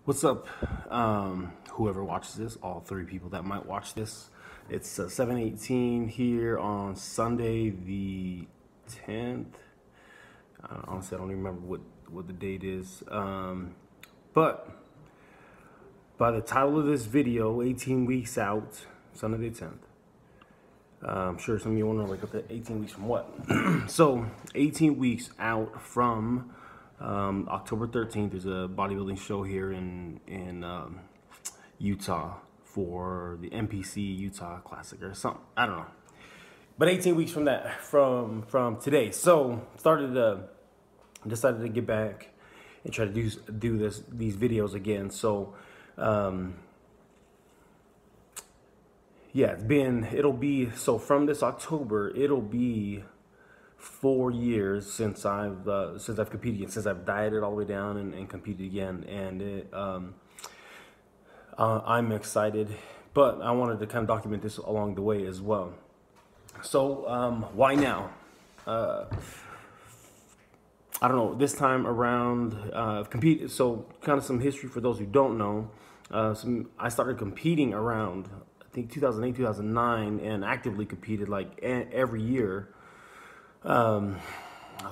What's up, whoever watches this, all three people that might watch this. It's 7:18 here on Sunday the 10th. Honestly, I don't even remember what the date is. But by the title of this video, 18 weeks out, Sunday the 10th. I'm sure some of you wonder, like, what the 18 weeks from what? So, 18 weeks out from October 13th, there's a bodybuilding show here in Utah for the NPC Utah Classic or something. I don't know. But 18 weeks from that, from today. So, decided to get back and try to do these videos again. So, yeah, so from this October, it'll be 4 years since I've competed again, since I've dieted all the way down and competed again. And I'm excited, but I wanted to kind of document this along the way as well. So why now? I don't know, this time around, I've competed, so kind of some history for those who don't know. I started competing around, I think 2008, 2009, and actively competed like every year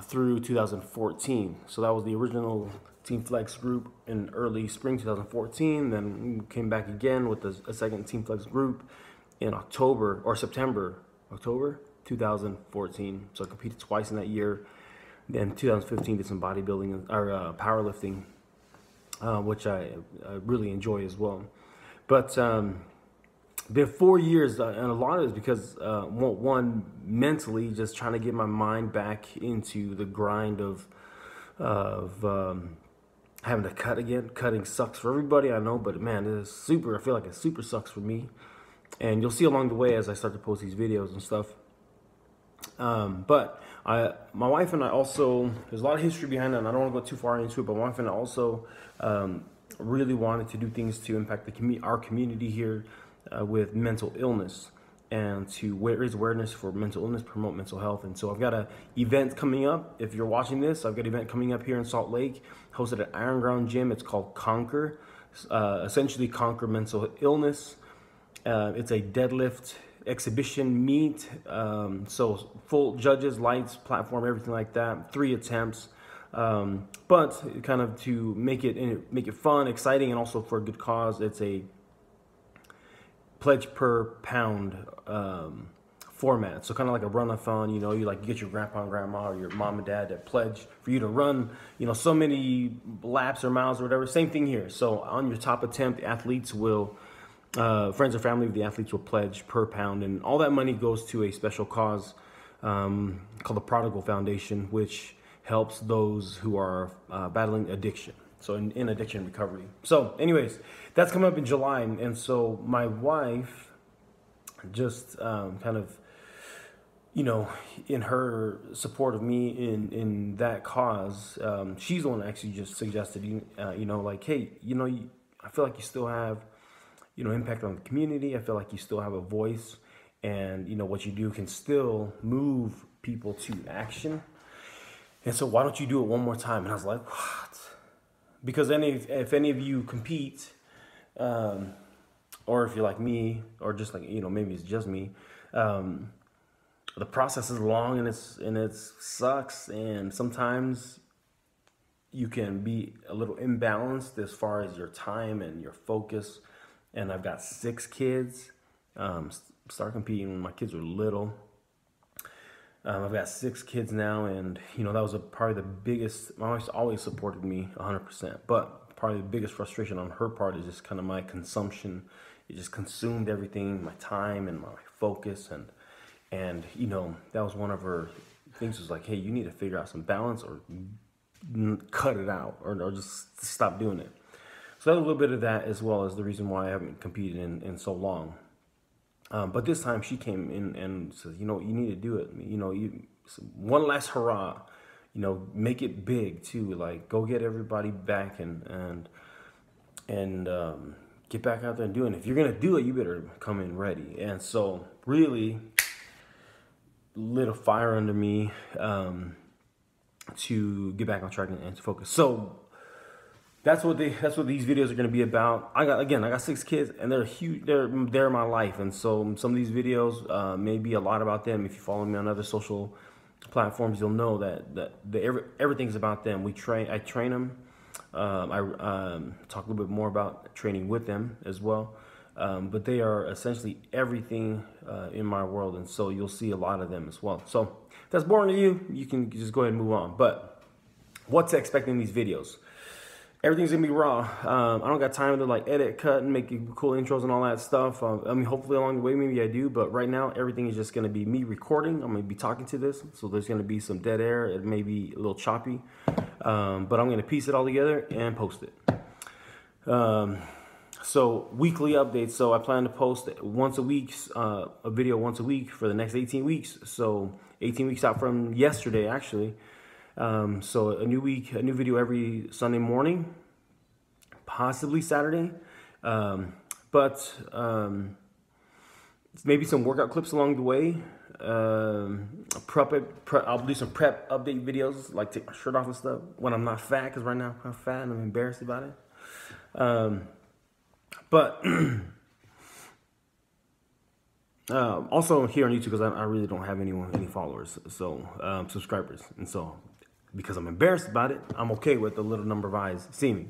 through 2014. So that was the original TFLEKS group in early spring 2014. Then we came back again with a second TFLEKS group in October 2014. So I competed twice in that year. Then 2015 did some bodybuilding or powerlifting, which I really enjoy as well. But been 4 years, and a lot of it is because one, mentally just trying to get my mind back into the grind of having to cut again. Cutting sucks for everybody, I know, but man, I feel like it super sucks for me. And you'll see along the way as I start to post these videos and stuff. But my wife and I also, there's a lot of history behind it, and I don't want to go too far into it, but my wife and I also really wanted to do things to impact our community here with mental illness, and to raise awareness for mental illness, promote mental health. And so I've got an event coming up. If you're watching this, I've got an event coming up here in Salt Lake, hosted at Iron Ground Gym. It's called Conquer, essentially Conquer Mental Illness. It's a deadlift exhibition meet, so full judges, lights, platform, everything like that. 3 attempts, but kind of to make it fun, exciting, and also for a good cause. It's a pledge per pound format, so kind of like a run-a-thon. You know, you get your grandpa and grandma or your mom and dad that pledge for you to run, so many laps or miles or whatever. Same thing here. So on your top attempt, the athletes will, friends or family of the athletes will pledge per pound, and all that money goes to a special cause called the Prodigal Foundation, which helps those who are battling addiction. So in addiction recovery. So anyways, that's coming up in July. And so my wife just kind of, in her support of me in that cause, she's the one that actually just suggested, like, hey, I feel like you still have, impact on the community. I feel like you still have a voice, and, what you do can still move people to action. And so why don't you do it one more time? And I was like, what? Because if any of you compete, or if you're like me, or just like, maybe it's just me, the process is long, and it sucks, and sometimes you can be a little imbalanced as far as your time and your focus. And I've got 6 kids. Started competing when my kids were little. I've got 6 kids now, and that was probably the biggest. My wife's always supported me 100%, but probably the biggest frustration on her part is just kind of my consumption. It just consumed everything, my time and my focus, and that was one of her things. Was like, hey, you need to figure out some balance, or cut it out, or just stop doing it. So that was a little bit of that, as well as the reason why I haven't competed in so long. But this time she came in and said, you need to do it. One last hurrah, make it big too. Like, go get everybody back and get back out there and do it. And if you're going to do it, you better come in ready. And so really lit a fire under me to get back on track and to focus. So that's what these videos are going to be about. I got 6 kids, and they're huge. They're my life, and so some of these videos may be a lot about them. If you follow me on other social platforms, you'll know that everything's about them. I train them. I talk a little bit more about training with them as well. But they are essentially everything in my world, and so you'll see a lot of them as well. So if that's boring to you, you can just go ahead and move on. But what to expect in these videos? Everything's gonna be raw. I don't got time to like edit, cut, and make cool intros and all that stuff. I mean, hopefully along the way, maybe I do. But right now, everything is just gonna be me recording. I'm gonna be talking to this, so there's gonna be some dead air. It may be a little choppy, but I'm gonna piece it all together and post it. So weekly updates. So I plan to post once a week, a video once a week for the next 18 weeks. So 18 weeks out from yesterday, actually. So a new week, a new video every Sunday morning, possibly Saturday. But maybe some workout clips along the way. I'll do some prep update videos, like take my shirt off and stuff when I'm not fat, because right now I'm kind of fat and I'm embarrassed about it. But also here on YouTube, because I really don't have any followers, so subscribers, and so because I'm embarrassed about it, I'm okay with the little number of eyes seeing me.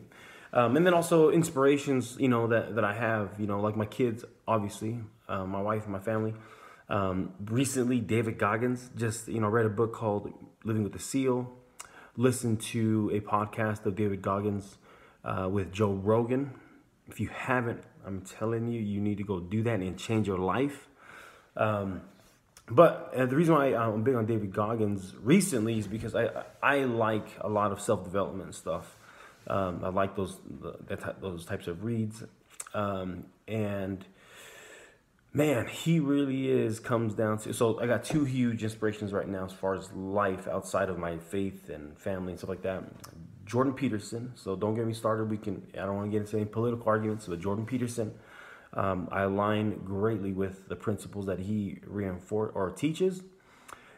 And then also inspirations, you know, that I have, you know, like my kids, obviously, my wife and my family. Recently, David Goggins, just, you know, read a book called Living with the Seal, listened to a podcast of David Goggins with Joe Rogan. If you haven't, I'm telling you, you need to go do that and change your life. But the reason why I'm big on David Goggins recently is because I like a lot of self-development stuff. I like those types of reads. And man, he really comes down to, so I got 2 huge inspirations right now as far as life outside of my faith and family and stuff like that. Jordan Peterson, so don't get me started. I don't want to get into any political arguments, but Jordan Peterson, I align greatly with the principles that he reinforces or teaches.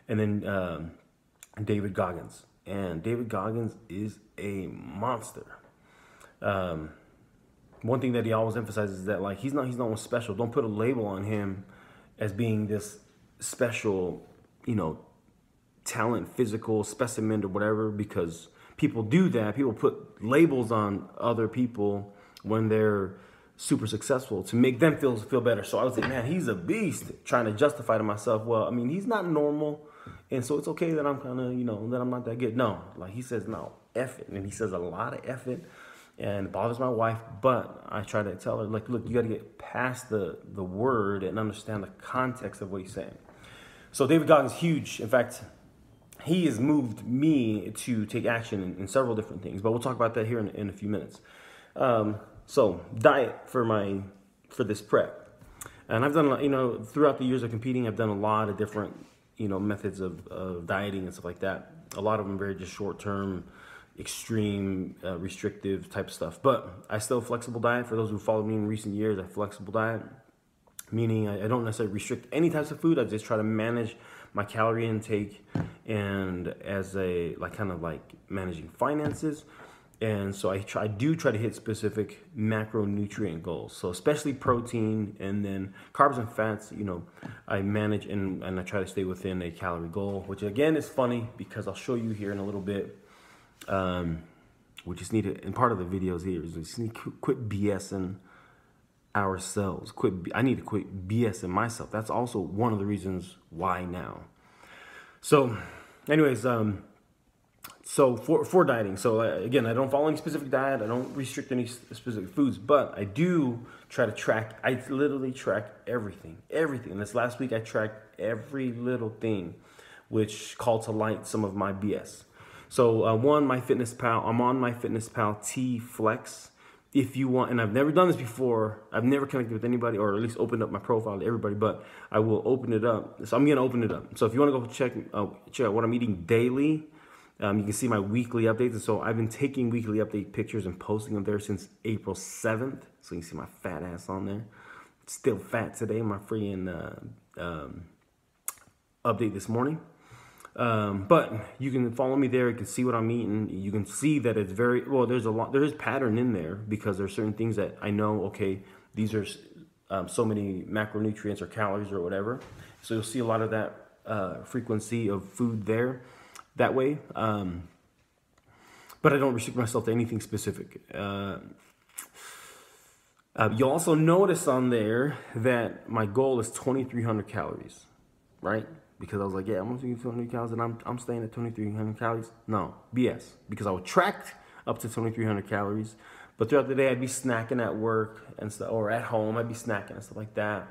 And then David Goggins. And David Goggins is a monster. One thing that he always emphasizes is that, like, he's not one special. Don't put a label on him as being this special, you know, talent, physical specimen or whatever, because people do that. People put labels on other people when they're super successful to make them feel better. So I was like, man, he's a beast, trying to justify to myself, well, I mean, he's not normal, and so it's okay that I'm kind of, you know, that I'm not that good. No, like he says, no, F it. And he says a lot of F it, and it bothers my wife, but I try to tell her, like, look, you got to get past the word and understand the context of what he's saying. So David Goggins is huge. In fact, he has moved me to take action in several different things, but we'll talk about that here in a few minutes. So diet for this prep, and I've done, you know, throughout the years of competing, I've done a lot of different, you know, methods of dieting and stuff like that. A lot of them very just short-term, extreme, restrictive type stuff. But I still have flexible diet. For those who followed me in recent years, I have flexible diet, meaning I don't necessarily restrict any types of food. I just try to manage my calorie intake, and as a kind of like managing finances. And so I do try to hit specific macronutrient goals. So especially protein, and then carbs and fats, you know, I manage and I try to stay within a calorie goal, which again is funny because I'll show you here in a little bit. We just need to, and part of the videos here is we just need to quit BSing ourselves. I need to quit BSing myself. That's also one of the reasons why now. So anyways, so for dieting, so again, I don't follow any specific diet. I don't restrict any specific foods, but I do try to track. I literally track everything. And this last week, I tracked every little thing, which called to light some of my BS. So MyFitnessPal, I'm on MyFitnessPal TFLEKS. If you want, and I've never done this before, I've never connected with anybody, or at least opened up my profile to everybody, but I will open it up. So I'm going to open it up. So if you want to go check out what I'm eating daily, you can see my weekly updates. And so I've been taking weekly update pictures and posting them there since April 7th. So you can see my fat ass on there. Still fat today, my freaking update this morning. But you can follow me there. You can see what I'm eating. You can see that it's very, well, there is pattern in there because there's certain things that I know, okay, these are so many macronutrients or calories or whatever. So you'll see a lot of that frequency of food there that way. But I don't restrict myself to anything specific. You'll also notice on there that my goal is 2,300 calories, right? Because I was like, yeah, I'm going to do 200 calories and I'm staying at 2,300 calories. No, BS. Because I would track up to 2,300 calories, but throughout the day I'd be snacking at work and stuff, or at home I'd be snacking and stuff like that.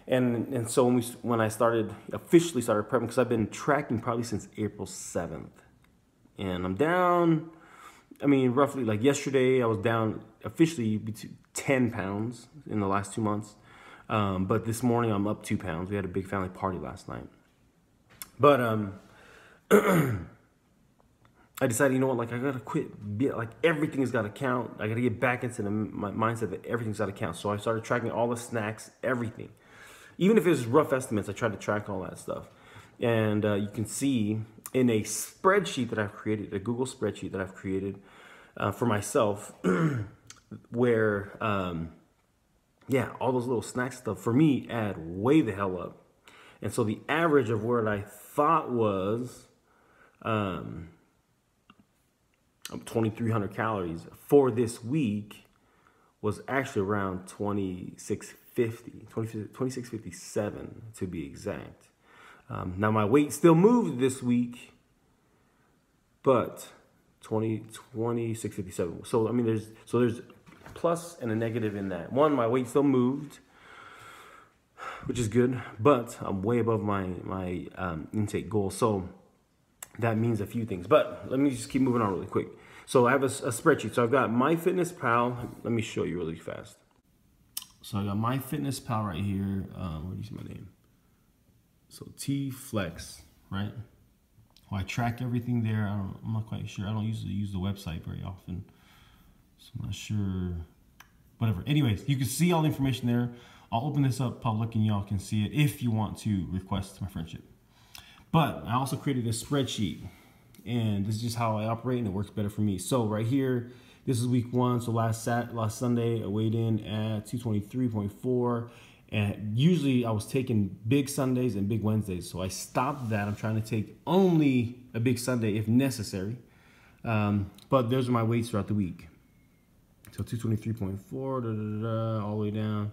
And so when I officially started prepping, because I've been tracking probably since April 7th, and I'm down. I mean, roughly like yesterday, I was down officially 10 pounds in the last 2 months. But this morning I'm up 2 pounds. We had a big family party last night. But I decided, you know what, like I gotta quit. Like everything's gotta count. I gotta get back into my mindset that everything's gotta count. So I started tracking all the snacks, everything. Even if it was rough estimates, I tried to track all that stuff. And you can see in a spreadsheet that I've created, a Google spreadsheet that I've created for myself, where, yeah, all those little snack stuff for me add way the hell up. And so the average of what I thought was 2,300 calories for this week was actually around 2657 to be exact. Now my weight still moved this week, but 2657. So I mean, there's plus and a negative in that. One, my weight still moved, which is good, but I'm way above my intake goal. So that means a few things. But let me just keep moving on really quick. So I have a spreadsheet. So I've got MyFitnessPal. Let me show you really fast. So I got MyFitnessPal right here. Where do you see my name? So TFLEKS, right? Well, I track everything there. I'm not quite sure. I don't usually use the website very often, so I'm not sure. Whatever. Anyways, you can see all the information there. I'll open this up public and y'all can see it if you want to request my friendship. But I also created a spreadsheet, and this is just how I operate, and it works better for me. So right here, this is week 1. So last Sunday, I weighed in at 223.4. And usually I was taking big Sundays and big Wednesdays. So I stopped that. I'm trying to take only a big Sunday if necessary. But those are my weights throughout the week. So 223.4, all the way down.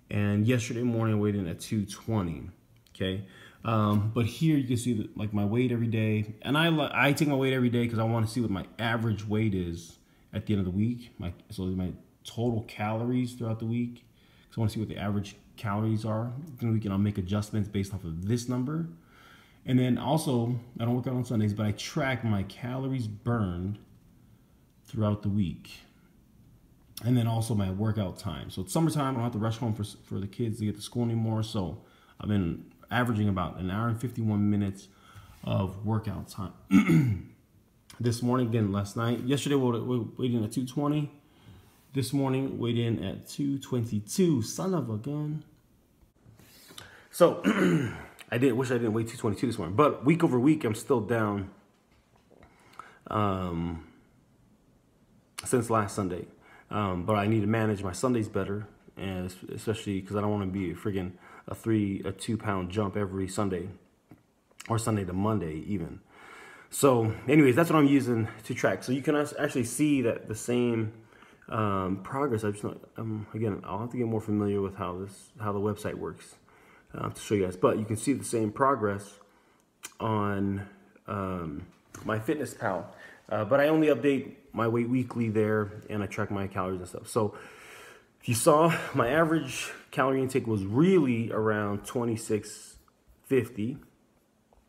And yesterday morning I weighed in at 220, okay? But here you can see like my weight every day. And I take my weight every day because I want to see what my average weight is at the end of the week. So my total calories throughout the week. So I want to see what the average calories are. Then we can make adjustments based off of this number. And then also, I don't work out on Sundays, but I track my calories burned throughout the week. And then also my workout time. So it's summertime, I don't have to rush home for the kids to get to school anymore. So I've been averaging about 1 hour and 51 minutes of workout time. This morning, again, last night. Yesterday, we weighed in at 220. This morning, weighed in at 222. Son of a gun. So, I wish I didn't weigh 222 this morning. But week over week, I'm still down since last Sunday. But I need to manage my Sundays better. And especially because I don't want to be friggin' a 2 pound jump every Sunday. Or Sunday to Monday, even. So, anyways, that's what I'm using to track. So, you can actually see that the same progress. Again, I'll have to get more familiar with how the website works to show you guys. But you can see the same progress on MyFitnessPal. But I only update my weight weekly there, and I track my calories and stuff. So if you saw, my average calorie intake was really around 2650.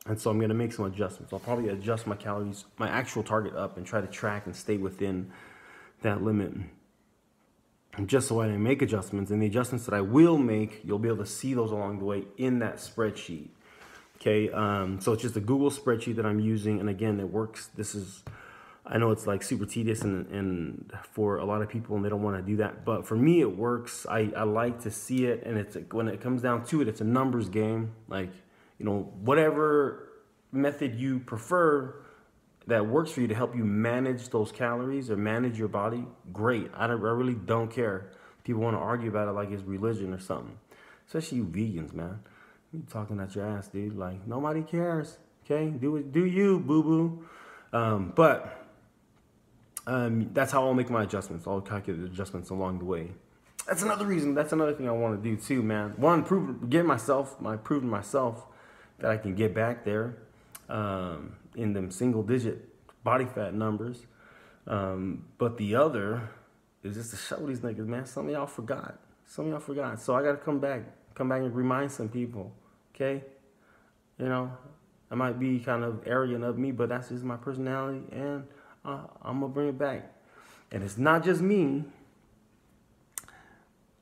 And so I'm going to make some adjustments. I'll probably adjust my calories, my actual target up, and try to track and stay within that limit, just so I can make adjustments. And the adjustments that I will make, you'll be able to see those along the way in that spreadsheet. Okay, so it's just a Google spreadsheet that I'm using, and again, it works. I know it's like super tedious and for a lot of people, and they don't want to do that, but for me it works. I like to see it, and when it comes down to it, it's a numbers game. Like, you know, whatever method you prefer that works for you to help you manage those calories or manage your body, great. I really don't care. People want to argue about it like it's religion or something. Especially you vegans, man. You talking at your ass, dude. Like, nobody cares. Okay? Do you, boo-boo. That's how I'll make my adjustments. I'll calculate the adjustments along the way. That's another reason. That's another thing I want to do too, man. One, proving myself that I can get back there in them single-digit body fat numbers. But the other is just to show these niggas, man. Some of y'all forgot. So I got to come back and remind some people, okay? You know, I might be kind of arrogant of me, but that's just my personality, and I'm going to bring it back. And it's not just me.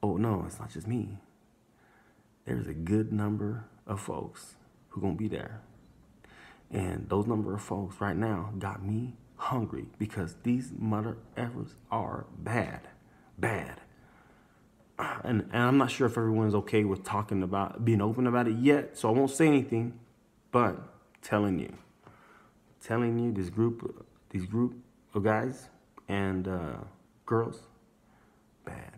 Oh, no, it's not just me. There's a good number of folks who going to be there. And those number of folks right now got me hungry because these mother effers are bad. And I'm not sure if everyone's okay with talking about, being open about it yet, so I won't say anything, but telling you, this group of guys and girls, bad.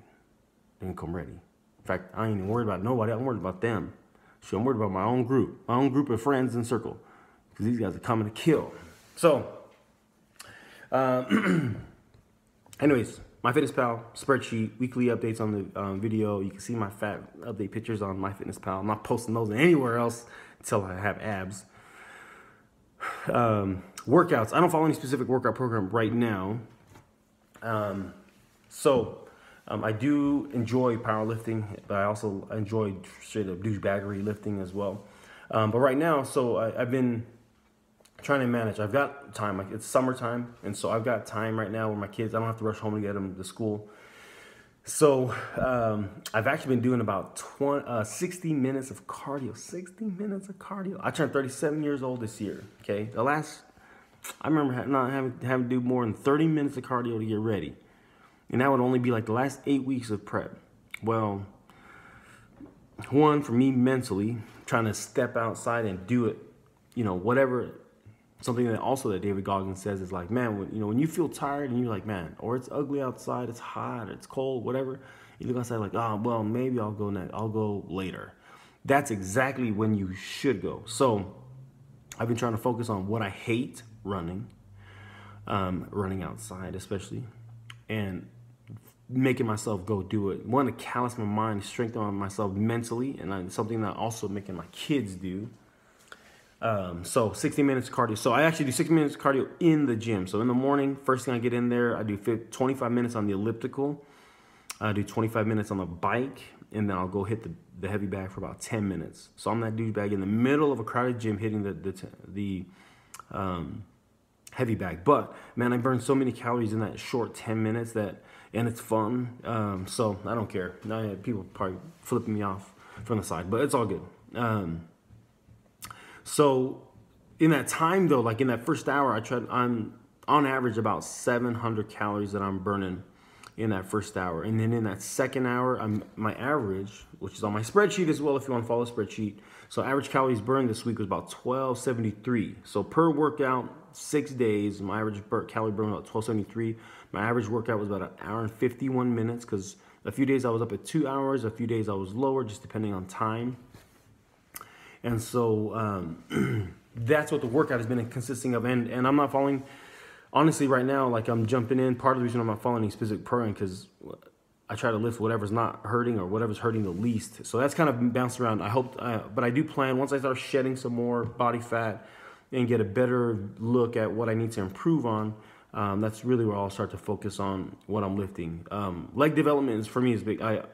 They didn't come ready. In fact, I ain't even worried about nobody. I'm worried about them. So I'm worried about my own group of friends and circle, because these guys are coming to kill. So, anyways, MyFitnessPal spreadsheet, weekly updates on the video. You can see my fat update pictures on MyFitnessPal. I'm not posting those anywhere else until I have abs. Workouts. I don't follow any specific workout program right now. I do enjoy powerlifting, but I also enjoy straight up douchebaggery lifting as well. But right now, I've been trying to manage. I've got time. Like, it's summertime, and so I've got time right now with my kids. I don't have to rush home to get them to school. So I've actually been doing about 60 minutes of cardio. 60 minutes of cardio. I turned 37 years old this year. Okay, I remember not having to do more than 30 minutes of cardio to get ready, and that would only be like the last 8 weeks of prep. Well, one, for me mentally, trying to step outside and do it, whatever. Something that David Goggins says is like, man, when you feel tired and you're like, man, or it's ugly outside, it's hot, it's cold, whatever, you look outside like, oh, well, maybe I'll go later. That's exactly when you should go. So I've been trying to focus on what I hate running outside especially, and making myself go do it. One, to callous my mind, strengthen myself mentally, and something that I'm also making my kids do. So 60 minutes of cardio. So I actually do 60 minutes of cardio in the gym. So in the morning, first thing I get in there, I do 25 minutes on the elliptical. I do 25 minutes on the bike, and then I'll go hit the heavy bag for about 10 minutes. So I'm that douchebag in the middle of a crowded gym hitting the heavy bag. But man, I burn so many calories in that short 10 minutes and it's fun. So I don't care. People probably flipping me off from the side, but it's all good. So in that time though, like in that first hour, I'm on average about 700 calories that I'm burning in that first hour. And then in that second hour, my average, which is on my spreadsheet as well, if you want to follow the spreadsheet. So average calories burned this week was about 1273. So per workout, 6 days, my average calorie burn was about 1273. My average workout was about 1 hour and 51 minutes, because a few days I was up at 2 hours, a few days I was lower, just depending on time. And so that's what the workout has been consisting of. And I'm not following, honestly, right now, like I'm jumping in. Part of the reason I'm not following any specific program, because I try to lift whatever's not hurting or whatever's hurting the least. So that's kind of bounced around. But I do plan, once I start shedding some more body fat and get a better look at what I need to improve on, that's really where I'll start to focus on what I'm lifting. Leg development for me is big. I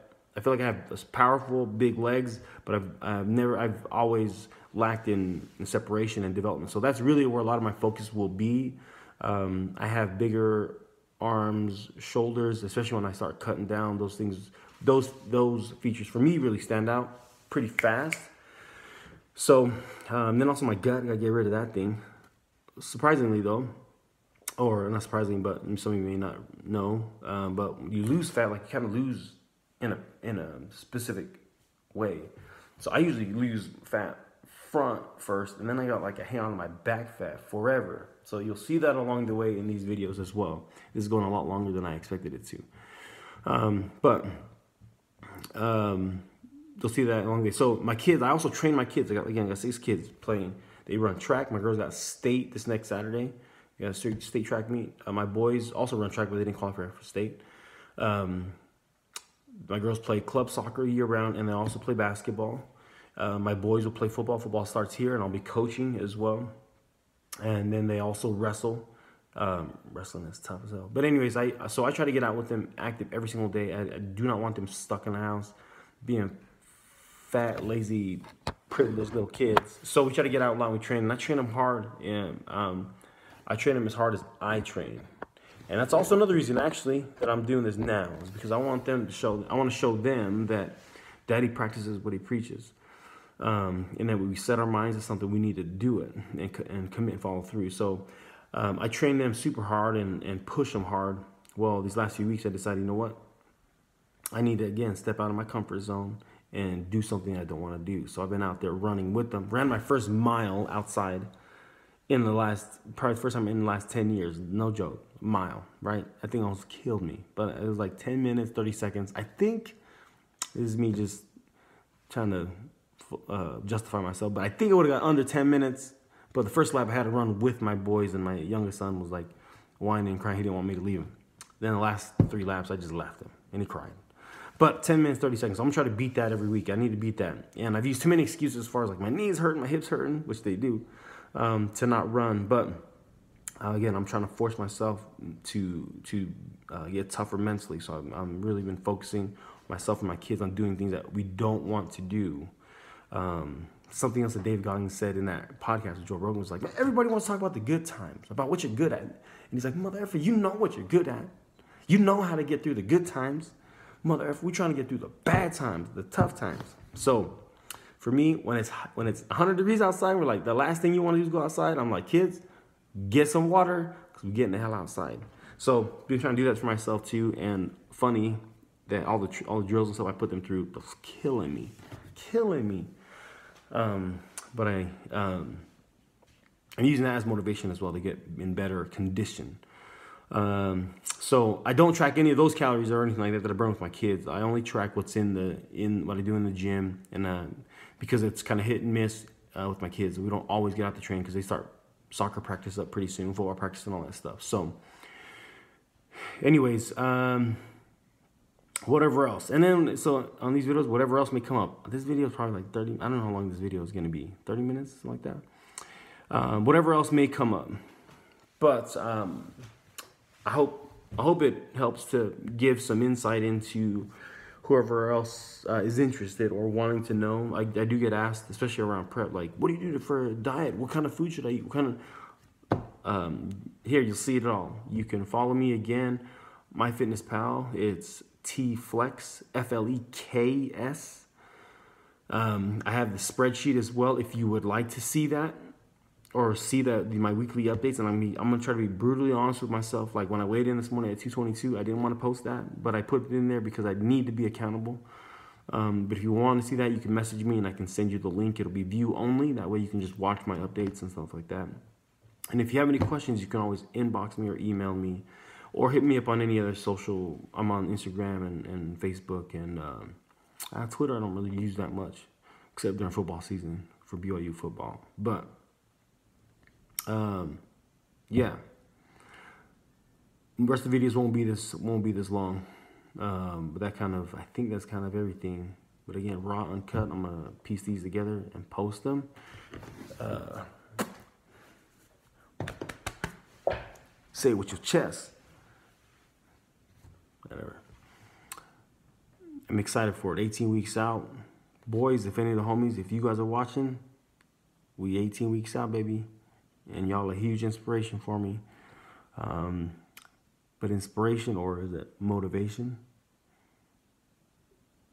feel like I have powerful, big legs, but I've always lacked in separation and development. So that's really where a lot of my focus will be. I have bigger arms, shoulders, especially when I start cutting down. Those things, those features for me really stand out pretty fast. So then also my gut, I gotta get rid of that thing. Surprisingly though, or not surprisingly, but some of you may not know, but you lose fat, like you kind of lose in a specific way. So I usually lose fat front first, and then I got like a hair on my back fat forever. So you'll see that along the way in these videos as well. This is going a lot longer than I expected it to. You'll see that along the way. So my kids, I also train my kids. I got 6 kids playing. They run track. My girls got state this next Saturday. We got a state track meet. My boys also run track, but they didn't qualify for state. My girls play club soccer year round, and they also play basketball. My boys will play football. Football starts here, and I'll be coaching as well. And then they also wrestle. Wrestling is tough as hell. But anyways, I try to get out with them active every single day. I do not want them stuck in the house being fat, lazy, privileged little kids. So we try to get out a lot. We train, and I train them hard. And I train them as hard as I train. And that's also another reason, actually, that I'm doing this now, is because I want to show them that Daddy practices what he preaches. And that when we set our minds to something, we need to do it and commit and follow through. So I train them super hard and push them hard. Well, these last few weeks, I decided, you know what? I need to, again, step out of my comfort zone and do something I don't want to do. So I've been out there running with them. Ran my first mile outside in the probably the first time in the last 10 years. No joke. Mile, right? I think almost killed me. But it was like 10 minutes, 30 seconds. I think this is me just trying to justify myself. But I think it would have got under 10 minutes. But the first lap I had to run with my boys, and my youngest son was like whining and crying. He didn't want me to leave him. Then the last 3 laps, I just left him, and he cried. But 10 minutes, 30 seconds. So I'm trying to beat that every week. I need to beat that. And I've used too many excuses as far as like my knees hurting, my hips hurting, which they do, to not run. But again, I'm trying to force myself to get tougher mentally. So I'm really been focusing myself and my kids on doing things that we don't want to do. Something else that Dave Goggins said in that podcast with Joe Rogan was like, everybody wants to talk about the good times, about what you're good at. And he's like, mother effer, you know what you're good at. You know how to get through the good times. Mother effer, we're trying to get through the bad times, the tough times. So for me, when it's 100 degrees outside, we're like, the last thing you want to do is go outside. I'm like, kids, get some water, because we're getting the hell outside. So I've been trying to do that for myself too. And funny that all the drills and stuff I put them through was killing me. But I'm using that as motivation as well to get in better condition. So I don't track any of those calories or anything like that I burn with my kids. I only track what's in what I do in the gym, and because it's kind of hit and miss with my kids. We don't always get out to train because they start soccer practice up pretty soon, football practice and all that stuff. So anyways, whatever else. And then, so on these videos, whatever else may come up. This video is probably like 30, I don't know how long this video is going to be. 30 minutes, something like that. Whatever else may come up. But I hope it helps to give some insight into whoever else is interested or wanting to know. I do get asked, especially around prep, like, what do you do for a diet? What kind of food should I eat? What kind of... here, you'll see it all. You can follow me again, MyFitnessPal. It's TFLEKS, FLEKS. I have the spreadsheet as well if you would like to see that, or see my weekly updates. And I'm gonna try to be brutally honest with myself. Like when I weighed in this morning at 222, I didn't want to post that, but I put it in there because I need to be accountable. But if you want to see that, you can message me and I can send you the link. It'll be view only. That way you can just watch my updates and stuff like that. And if you have any questions, you can always inbox me or email me, or hit me up on any other social. I'm on Instagram and Facebook and Twitter. I don't really use that much, except during football season for BYU football. But yeah, the rest of the videos won't be this long. But I think that's kind of everything. But again, raw, uncut. I'm gonna piece these together and post them. Say it with your chest. Whatever. I'm excited for it. 18 weeks out. Boys, if any of the homies, if you guys are watching, we 18 weeks out, baby. And y'all a huge inspiration for me. But inspiration, or is it motivation,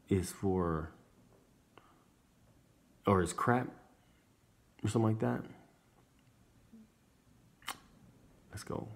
is crap or something like that. Let's go.